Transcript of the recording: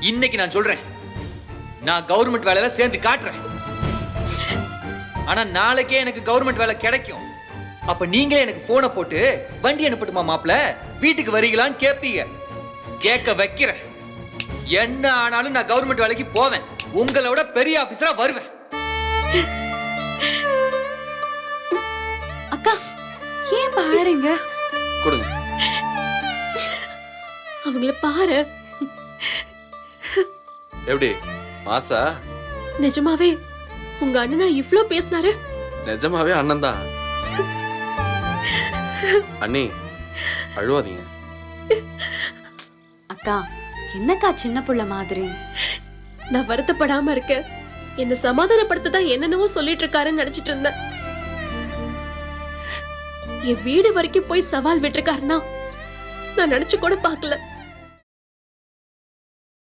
இன்னைக்கு நான் சொல்றேன், நான் கவர்மெண்ட் வேலையில சேர்ந்து காட்டுறேன். ஆனா நாளைக்கே எனக்கு கவர்மெண்ட் வேலை கிடைக்கும். அப்ப நீங்களே எனக்கு போனை போட்டு வண்டி அனுப்பட்டுமா மாப்ள, வீட்டுக்கு வரீங்களான்னு கேட்பீங்க. கேட்க வைக்கிறேன். என்ன ஆனாலும் நான் கவர்மெண்ட் வேலைக்கு போவேன். உங்களோட பெரிய ஆபீசரா வருவேன். அக்கா ஏன் பாருங்க, கொடுங்க. அவங்கள பாரு. எப்படி மாசா? நிஜமாவே உங்க அண்ணனா இவ்ளோ பேசினாரு? நிஜமாவே அண்ணன் தான். அண்ணி அழுவாதீங்க. அக்கா என்னக்கா சின்ன புள்ள மாதிரி? நான் வருத்தப்படாம இருக்க என்ன சமாதானப்படுத்த தான் என்னென்னவோ சொல்லிட்டு இருக்காருன்னு நினைச்சிட்டு இருந்தேன். என் வீடு வரைக்கும் போய் சவால் விட்டுருக்காருன்னா நான் நினைச்சு கூட பார்க்கல.